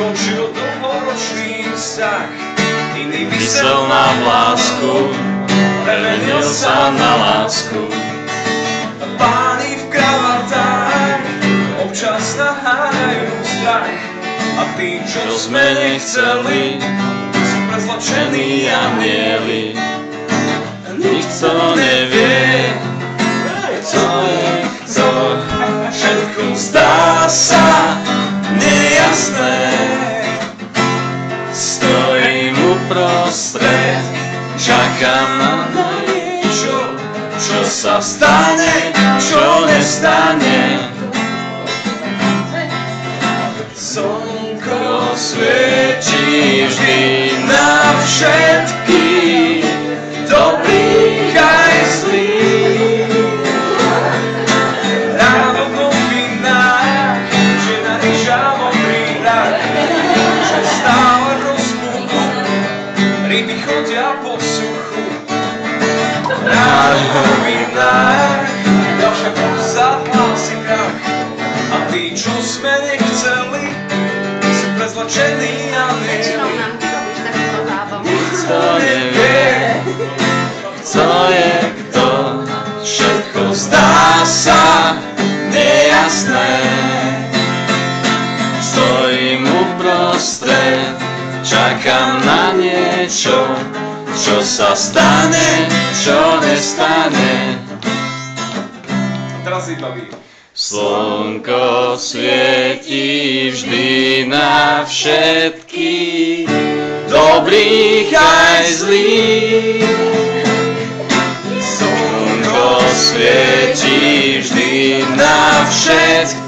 skončil dlhoročný vzťah. Iný Vysel na lásku, premenil sa na lásku. Páni v kravatách občas naháňajú strach. A tí, čo sme nechceli, sú prezlačení anieli. Nikto nevie, kto je kto. Všetko zdá sa nejasné. Stojím uprostred, čakám na niečo, čo sa stane, čo nestane. Slnko svietí vždy na všetkých, dobrých aj zlých. Ráno v novinách, že na ryžavom prídach, že stále rozpuchu, ryby chodia po suchu. Ráno v novinách, ďalšia burza hlási krach. A tí, čo sme nechceli, sú prezlačení a Väčšinou nám ty robíš takúto zábavu. nikto nevie, kto je kto. Všetko zdá sa nejasné. Stojím uprostred, čakám na niečo, čo sa stane, čo nestane. A teraz si baví. Slnko svietí vždy na všetkých, dobrých aj zlých. Slnko svietí vždy na všetkých,